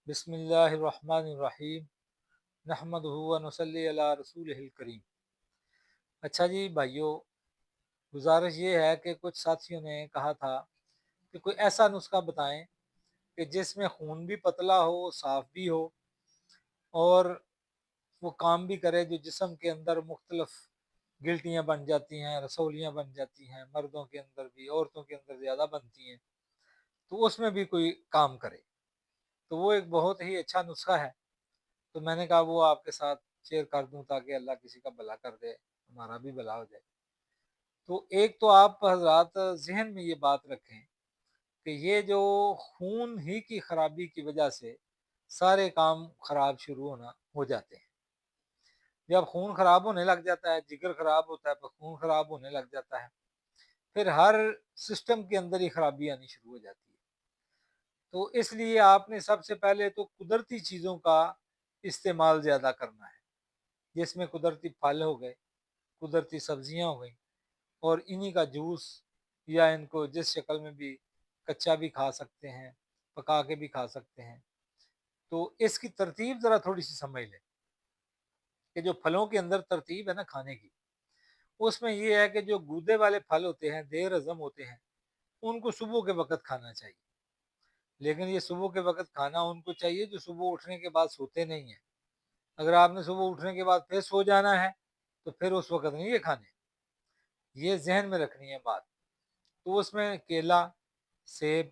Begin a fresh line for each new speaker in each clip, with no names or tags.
بسم اللہ الرحمن الرحیم نحمدہ و نصلی علی رسولہ الکریم۔ اچھا جی بھائیو، گزارش یہ ہے کہ کچھ ساتھیوں نے کہا تھا کہ کوئی ایسا نسخہ بتائیں کہ جس میں خون بھی پتلا ہو، صاف بھی ہو، اور وہ کام بھی کرے جو جسم کے اندر مختلف گلٹیاں بن جاتی ہیں، رسولیاں بن جاتی ہیں، مردوں کے اندر بھی، عورتوں کے اندر زیادہ بنتی ہیں، تو اس میں بھی کوئی کام کرے۔ تو وہ ایک بہت ہی اچھا نسخہ ہے، تو میں نے کہا وہ آپ کے ساتھ شیئر کر دوں تاکہ اللہ کسی کا بھلا کر دے، ہمارا بھی بھلا ہو جائے۔ تو ایک تو آپ حضرات ذہن میں یہ بات رکھیں کہ یہ جو خون ہی کی خرابی کی وجہ سے سارے کام خراب شروع ہو جاتے ہیں۔ جب خون خراب ہونے لگ جاتا ہے، جگر خراب ہوتا ہے، تو خون خراب ہونے لگ جاتا ہے، پھر ہر سسٹم کے اندر ہی خرابی آنی شروع ہو جاتی ہے۔ تو اس لیے آپ نے سب سے پہلے تو قدرتی چیزوں کا استعمال زیادہ کرنا ہے، جس میں قدرتی پھل ہو گئے، قدرتی سبزیاں ہو گئیں، اور انہی کا جوس یا ان کو جس شکل میں بھی کچا بھی کھا سکتے ہیں، پکا کے بھی کھا سکتے ہیں۔ تو اس کی ترتیب ذرا تھوڑی سی سمجھ لیں کہ جو پھلوں کے اندر ترتیب ہے نا کھانے کی، اس میں یہ ہے کہ جو گودے والے پھل ہوتے ہیں، دیر ہضم ہوتے ہیں، ان کو صبح کے وقت کھانا چاہیے۔ لیکن یہ صبح کے وقت کھانا ان کو چاہیے جو صبح اٹھنے کے بعد سوتے نہیں ہیں۔ اگر آپ نے صبح اٹھنے کے بعد پھر سو جانا ہے تو پھر اس وقت نہیں یہ کھانے، یہ ذہن میں رکھنی ہے بات۔ تو اس میں کیلا، سیب،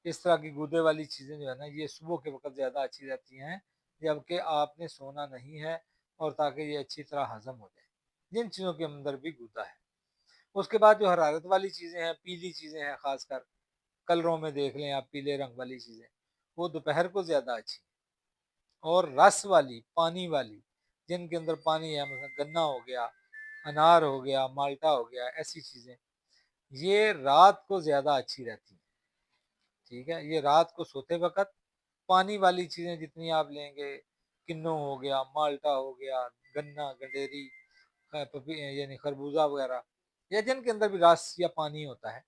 اس طرح کی گودے والی چیزیں جو ہے نا، یہ صبح کے وقت زیادہ اچھی رہتی ہیں، جبکہ آپ نے سونا نہیں ہے، اور تاکہ یہ اچھی طرح ہضم ہو جائے، جن چیزوں کے اندر بھی گودا ہے۔ اس کے بعد جو حرارت والی چیزیں ہیں، پیلی چیزیں ہیں، خاص کر کلروں میں دیکھ لیں آپ، پیلے رنگ والی چیزیں، وہ دوپہر کو زیادہ اچھی ہیں۔ اور رس والی، پانی والی، جن کے اندر پانی ہے، مثلا گنا ہو گیا، انار ہو گیا، مالٹا ہو گیا، ایسی چیزیں یہ رات کو زیادہ اچھی رہتی ہیں۔ ٹھیک ہے، یہ رات کو سوتے وقت پانی والی چیزیں جتنی آپ لیں گے، کنو ہو گیا، مالٹا ہو گیا، گنا، گنڈیری، یعنی خربوزہ وغیرہ، یا جن کے اندر بھی رس یا پانی ہوتا ہے،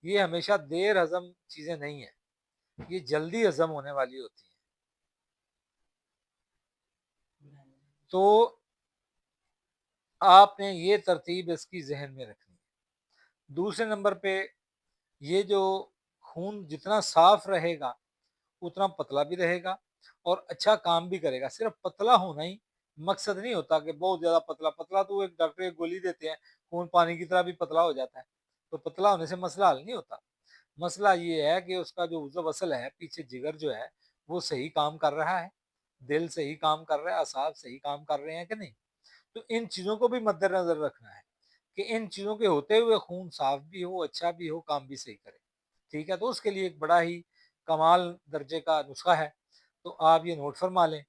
یہ ہمیشہ دیر ہضم چیزیں نہیں ہیں، یہ جلدی ہضم ہونے والی ہوتی ہیں۔ تو آپ نے یہ ترتیب اس کی ذہن میں رکھنی ہے۔ دوسرے نمبر پہ، یہ جو خون جتنا صاف رہے گا اتنا پتلا بھی رہے گا اور اچھا کام بھی کرے گا۔ صرف پتلا ہونا ہی مقصد نہیں ہوتا کہ بہت زیادہ پتلا پتلا، تو ایک ڈاکٹر ایک گولی دیتے ہیں، خون پانی کی طرح بھی پتلا ہو جاتا ہے، تو پتلا ہونے سے مسئلہ حل نہیں ہوتا۔ مسئلہ یہ ہے کہ اس کا جو عضو اصل ہے، پیچھے جگر جو ہے، وہ صحیح کام کر رہا ہے، دل صحیح کام کر رہا ہے، اعصاب صحیح کام کر رہے ہیں کہ نہیں۔ تو ان چیزوں کو بھی مد نظر رکھنا ہے کہ ان چیزوں کے ہوتے ہوئے خون صاف بھی ہو، اچھا بھی ہو، کام بھی صحیح کرے۔ ٹھیک ہے، تو اس کے لیے ایک بڑا ہی کمال درجے کا نسخہ ہے، تو آپ یہ نوٹ فرما لیں،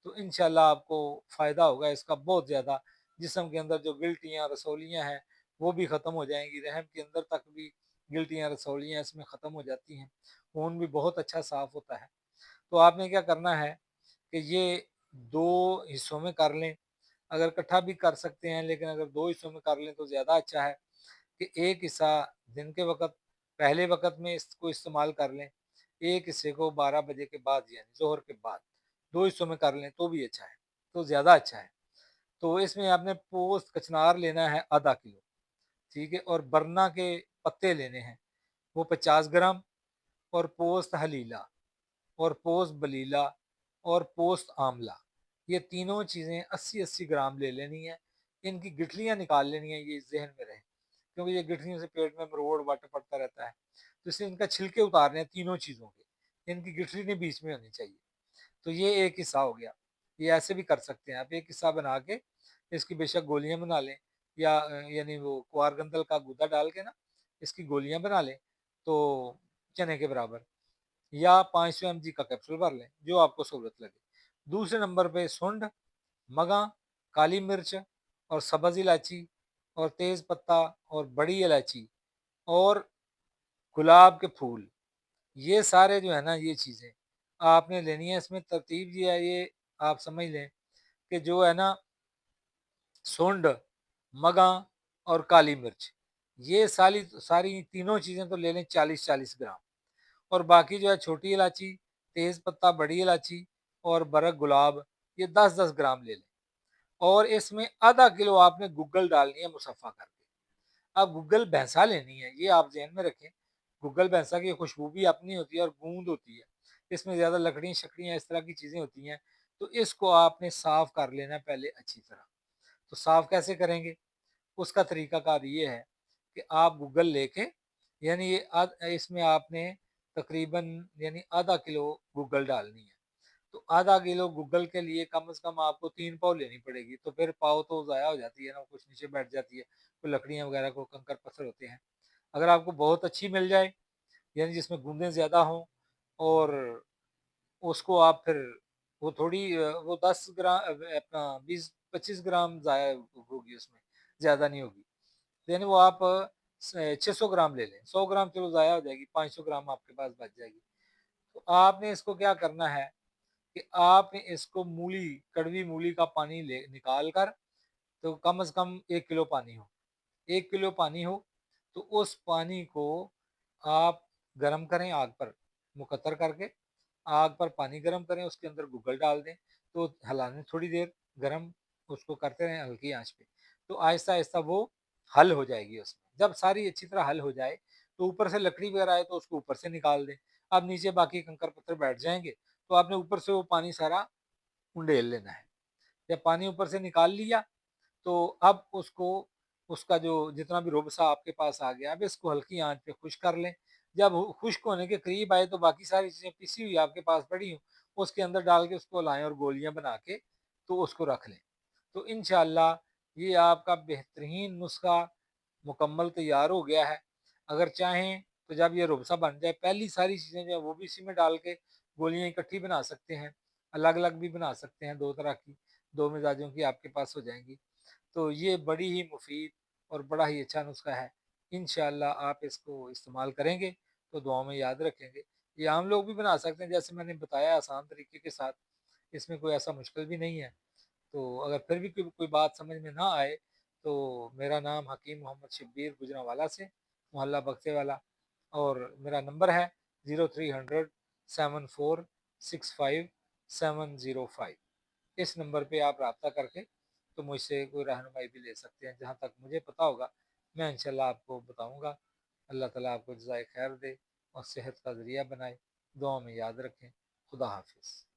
تو انشاءاللہ آپ کو فائدہ ہوگا اس کا بہت زیادہ۔ جسم کے اندر جو گلٹیاں، رسولیاں ہیں، وہ بھی ختم ہو جائیں گی، رحم کے اندر تک بھی گلٹیاں، رسولیاں اس میں ختم ہو جاتی ہیں، خون بھی بہت اچھا صاف ہوتا ہے۔ تو آپ نے کیا کرنا ہے کہ یہ دو حصوں میں کر لیں، اگر اکٹھا بھی کر سکتے ہیں، لیکن اگر دو حصوں میں کر لیں تو زیادہ اچھا ہے کہ ایک حصہ دن کے وقت پہلے وقت میں اس کو استعمال کر لیں، ایک حصے کو 12 بجے کے بعد، یعنی ظہر کے بعد، دو حصوں میں کر لیں تو بھی اچھا ہے، تو زیادہ اچھا ہے۔ تو اس میں آپ نے پوست کچنار لینا ہے ½ کلو، ٹھیک ہے، اور برنا کے پتے لینے ہیں، وہ 50 گرام، اور پوست حلیلہ، اور پوست بلیلہ، اور پوست آملہ، یہ تینوں چیزیں 80 80 گرام لے لینی ہیں۔ ان کی گٹھلیاں نکال لینی ہیں، یہ ذہن میں رہے، کیونکہ یہ گٹھلیوں سے پیٹ میں مروڑ وٹ پڑتا رہتا ہے، تو اس سے ان کا چھلکے اتارنے ہیں تینوں چیزوں کے، ان کی گٹھلی نہیں بیچ میں ہونی چاہیے۔ تو یہ ایک حصہ ہو گیا، یہ ایسے بھی کر سکتے ہیں آپ، ایک حصہ بنا کے اس کی بے شک گولیاں بنا لیں، یا یعنی وہ کوار گندل کا گودا ڈال کے نا اس کی گولیاں بنا لیں، تو چنے کے برابر، یا 500 mg کا کیپسول بھر لیں، جو آپ کو سہولت لگے۔ دوسرے نمبر پہ سنڈ، مگا، کالی مرچ، اور سبز الائچی، اور تیز پتہ، اور بڑی الائچی، اور گلاب کے پھول، یہ سارے جو ہے نا یہ چیزیں آپ نے لینی ہے۔ اس میں ترتیب یہ ہے، یہ آپ سمجھ لیں کہ جو ہے نا سونڈ، مگا، اور کالی مرچ، یہ ساری تینوں چیزیں تو لے لیں 40 40 گرام، اور باقی جو ہے چھوٹی الائچی، تیز پتہ بڑی الائچی اور برق گلاب یہ 10-10 گرام لے لیں، اور اس میں آدھا کلو آپ نے گگل ڈالنی ہے مصفہ کر کے۔ اب گگل بھینسا لینی ہے، یہ آپ ذہن میں رکھیں، گگل بھینسا کی خوشبو بھی اپنی ہوتی ہے اور گوند ہوتی ہے، اس میں زیادہ لکڑیاں شکڑیاں اس طرح کی چیزیں ہوتی ہیں، تو اس کو آپ نے صاف کر لینا پہلے اچھی طرح۔ تو صاف کیسے کریں گے؟ اس کا طریقہ کار یہ ہے کہ آپ گوگل لے کے، یعنی اس میں آپ نے تقریباً یعنی آدھا کلو گوگل ڈالنی ہے، تو آدھا کلو گوگل کے لیے کم از کم آپ کو 3 پاؤ لینی پڑے گی، تو پھر پاؤ تو ضائع ہو جاتی ہے نا، کچھ نیچے بیٹھ جاتی ہے، کوئی لکڑیاں وغیرہ کو کنکر پتھر ہوتے ہیں۔ اگر آپ کو بہت اچھی مل جائے، یعنی جس میں گوندیں زیادہ ہوں، اور اس کو آپ پھر وہ تھوڑی وہ 10 گرام اپنا 20-25 گرام ضائع ہوگی، اس میں زیادہ نہیں ہوگی، یعنی وہ آپ 600 گرام لے لیں، 100 گرام چلو ضائع ہو جائے گی، 500 گرام آپ کے پاس بچ جائے گی۔ تو آپ نے اس کو کیا کرنا ہے کہ آپ نے اس کو مولی، کڑوی مولی کا پانی نکال کر، تو کم از کم 1 کلو پانی ہو، 1 کلو پانی ہو، تو اس پانی کو آپ گرم کریں آگ پر، مقطر کر کے آگ پر پانی گرم کریں، اس کے اندر گوگل ڈال دیں، تو ہلانے تھوڑی دیر گرم اس کو کرتے رہیں ہلکی آنچ پہ، تو آہستہ آہستہ وہ حل ہو جائے گی۔ اس میں جب ساری اچھی طرح حل ہو جائے تو اوپر سے لکڑی وغیرہ آئے تو اس کو اوپر سے نکال دیں، اب نیچے باقی کنکر پتھر بیٹھ جائیں گے، تو آپ نے اوپر سے وہ پانی سارا انڈیل لینا ہے۔ جب پانی اوپر سے نکال لیا تو اب اس کو، اس کا جو جتنا بھی روبسا آپ کے پاس آ گیا، اب اس کو ہلکی آنچ پہ خشک کر لیں، جب خشک ہونے کے قریب آئے تو باقی ساری چیزیں پیسی ہوئی آپ کے پاس پڑی ہوں اس کے اندر ڈال کے اس کو لائیں اور گولیاں بنا کے تو اس کو رکھ لیں، تو انشاءاللہ یہ آپ کا بہترین نسخہ مکمل تیار ہو گیا ہے۔ اگر چاہیں تو جب یہ روبسا بن جائے، پہلی ساری چیزیں جو ہیں وہ بھی اسی میں ڈال کے گولیاں اکٹھی بنا سکتے ہیں، الگ الگ بھی بنا سکتے ہیں، دو طرح کی، دو مزاجوں کی آپ کے پاس ہو جائیں گی۔ تو یہ بڑی ہی مفید اور بڑا ہی اچھا نسخہ ہے، انشاءاللہ آپ اس کو استعمال کریں گے تو دعاؤں میں یاد رکھیں گے۔ یہ عام لوگ بھی بنا سکتے ہیں جیسے میں نے بتایا، آسان طریقے کے ساتھ، اس میں کوئی ایسا مشکل بھی نہیں ہے۔ تو اگر پھر بھی کوئی بات سمجھ میں نہ آئے تو میرا نام حکیم محمد شبیر گجرانوالہ سے، محلہ بکتے والا، اور میرا نمبر ہے 03007465 اس نمبر پہ آپ رابطہ کر کے تو مجھ سے کوئی رہنمائی بھی لے سکتے ہیں، جہاں تک مجھے پتا ہوگا میں انشاءاللہ آپ کو بتاؤں گا۔ اللہ تعالیٰ آپ کو جزائے خیر دے اور صحت کا ذریعہ بنائے، دعاؤں میں یاد رکھیں۔ خدا حافظ۔